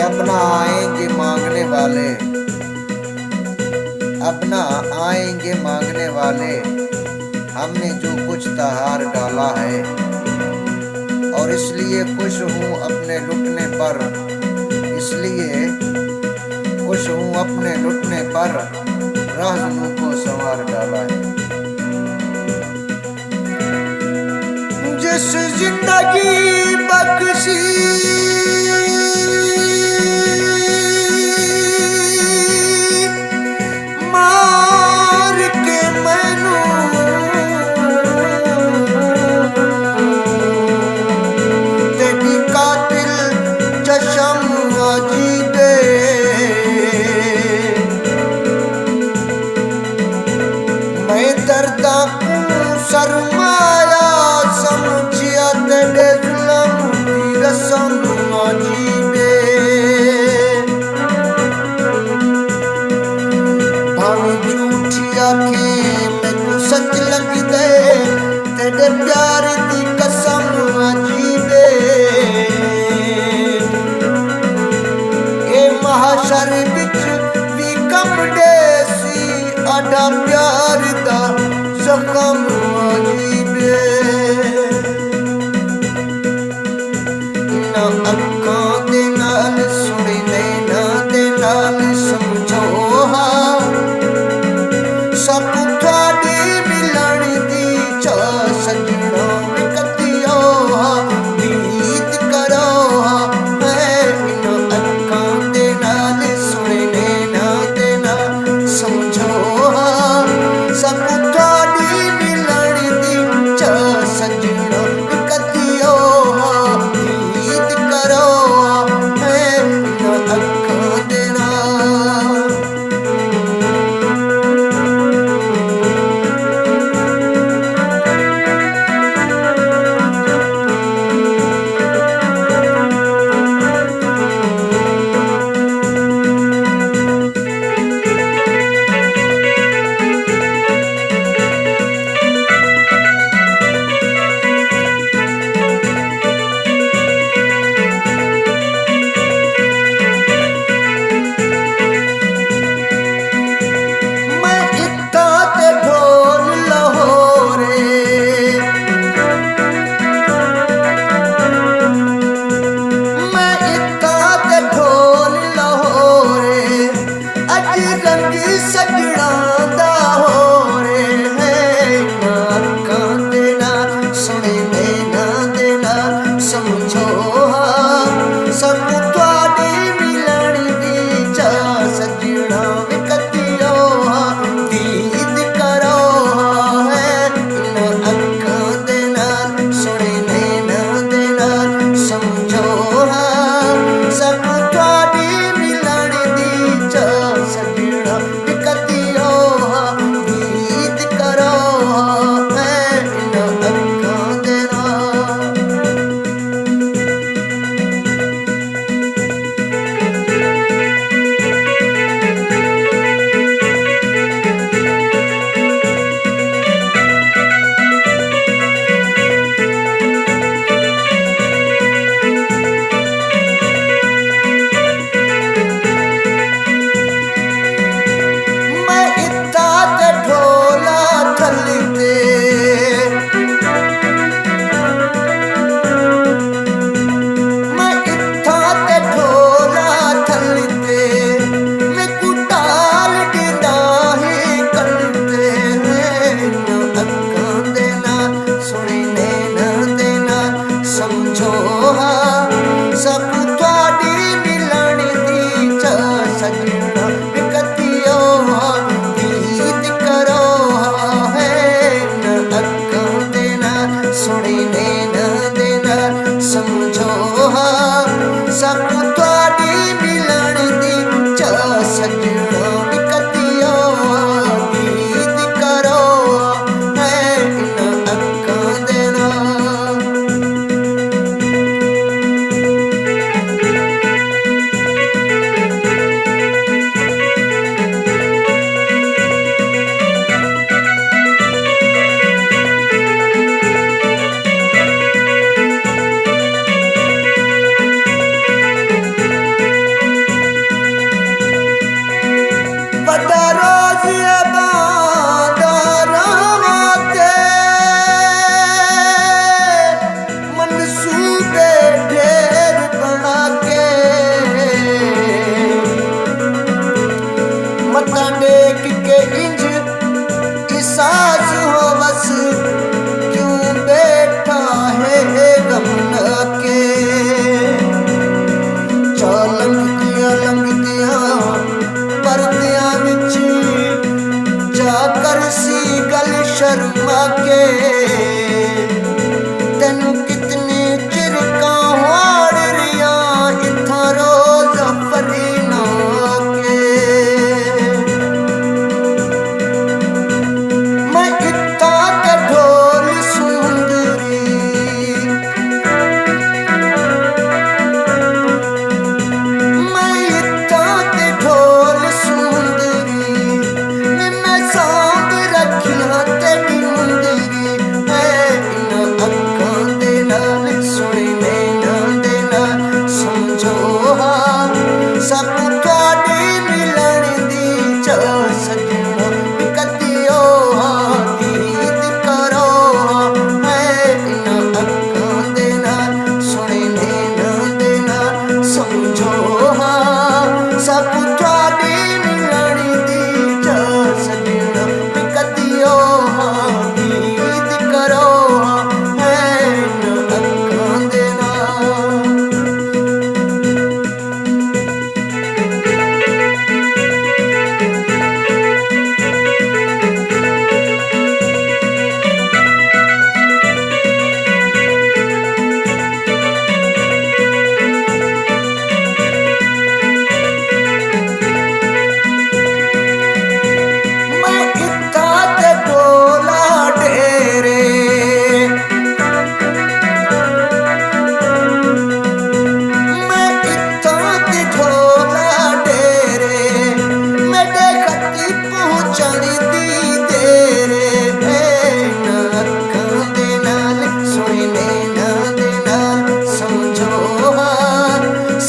अब ना आएंगे मांगने वाले, अब ना आएंगे मांगने वाले, हमने जो कुछ तहार डाला है। और इसलिए खुश हूँ अपने लुटने पर, इसलिए खुश हूँ अपने लुटने पर, राज़नों को संवार डाला है। जिस जिंदगी बख्शी मार के मैनू तेरी कातिल चशम अजीबे, मैं दर्दा को सरमाया समझिया तेरे जुल्म दी रस्म अजीबे। भावें झूठी आखें मैनू सच लगदे, तेरे प्यार दी कसम अजीबे। ए महाशर विच भी कंबदे सी आड़ा प्यार दा जख्म अजीबे। इन्हां अखां दे नाल सुणी नैनां दे नाल समझो हां, सब तुहाडी मिलण दी चाह सजना कतियो हां, उम्मीद करो हां। इन्हां अखां दे नाल सुणी नैनां दे नाल समझो हां, सब तुहाडी मिलण दी चाह सजना कतियो हां, उम्मीद करो हां। इन्हां अखां दे नाल मैं इत्ता ते ढोल लाहौरे, मैं इत्ता ते ढोल लाहौरे, अज रंगी सजना दा होरे है। इन्हां अखां दे नाल सुणी नैनां दे नाल समझो हां, सब तुहाडी मिलण दी चाह सजना कतियो हां, उम्मीद करो हां। इन्हां अखां दे नाल सुणी नैनां दे नाल समझो हां, सब तुहाडी मिलण दी चाह सजना कतियो हां, उम्मीद करो हां। इन्हां अखां दे नाल मैं इत्ता ते ढोला थलते, मैं इत्ता ते ढोला थलते, मैं कुटाल डिंदा ही कलते। इन्हां अखां दे नाल सुणी नैनां दे नाल समझो हां, सब तुहाडी मिलण दी चाह सजना कतियो हां, उम्मीद करो हां। इन्हां अखां दे नाल सुणी नैनां दे नाल समझो हां, सब तुहाडी मिलण दी चाह सजना कतियो हां, उम्मीद करो हां। इन्हां अखां दे नाल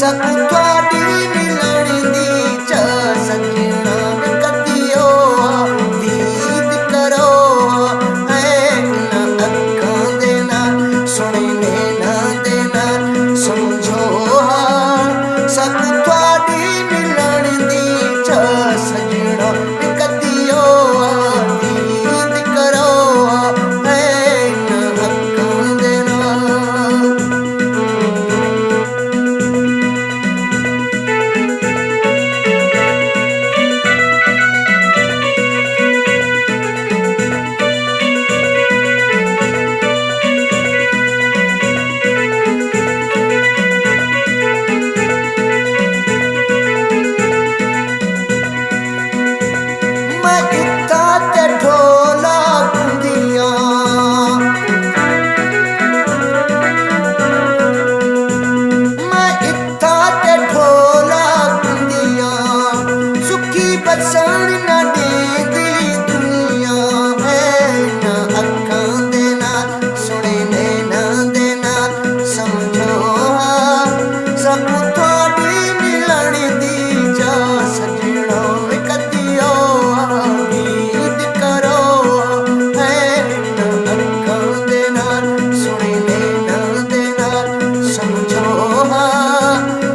सक थोड़ी मिलन दी च सजना कदियो दीद करो है ना अखां दे नाल सुने ना देना समझो सक थोड़ी मिलन दी च सजना कदियो दीद करो है ना अखां दे नाल। मैं इत्था ते ढोला कुंदियां मैं इत्था ते ढोला कुंदियां सुखी बसन न देंदी दुनिया है ना अखां दे नाल सुने ना दे नाल समझो सब थोड़ी मिलन दी जा सजना कदियो दीद करो है ना अखां दे नाल सुने ना दे नाल समझो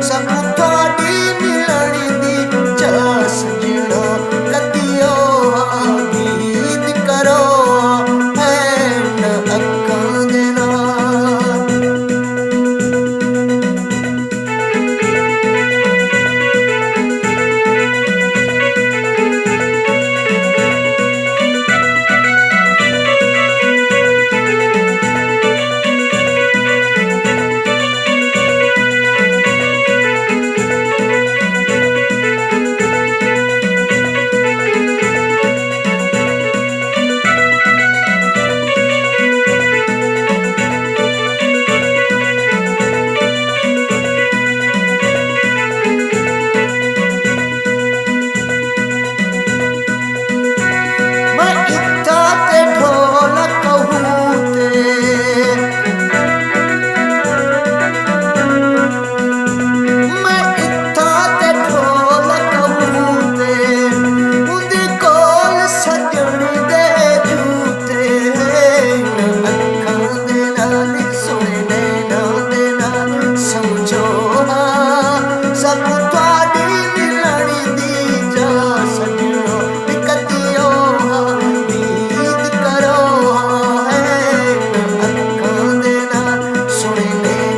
सब थोड़ी मिलन दी च सजना कदियो दीद करो है ना अखां दे नाल। मैं इत्था ते ढोलक कहूं ते मैं इत्था ते ढोलक कहूं ते उंदी कोल सजन दे जूते ना अखां दे नाल सुने ना दे नाल समझो सब थोड़ी मिलन दी जा सजना कदियो दीद करो है ना अखां दे नाल सुने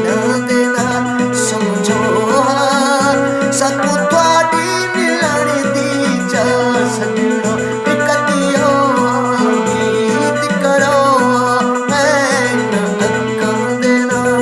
ना दे नाल समझो सब थोड़ी मिलन दी च सजना कदियो दीद करो है ना अखां दे नाल।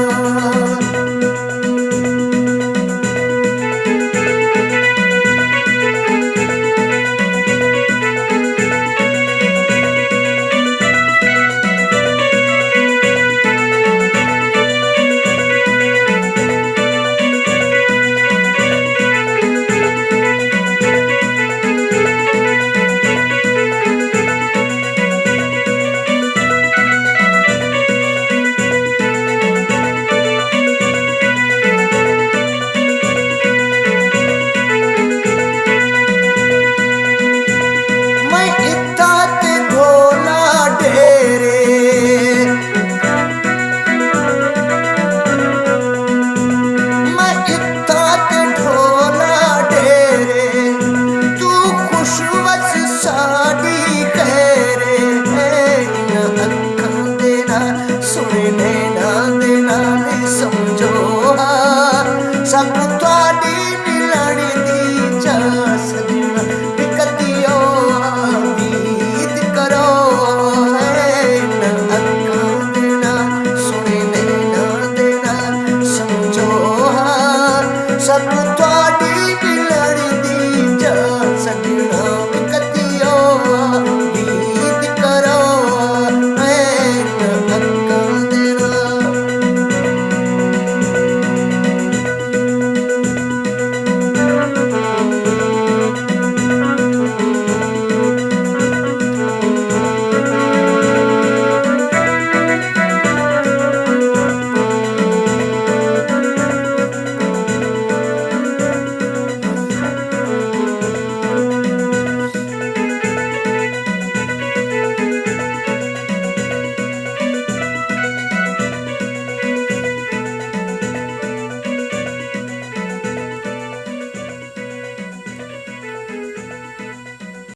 मैं इत्था ते ढोला डेरे मैं इत्था ते ढोला डेरे तू खुश बस साड़ी कहरे है ना अखां दे नाल सुने ना दे नाल समझो सब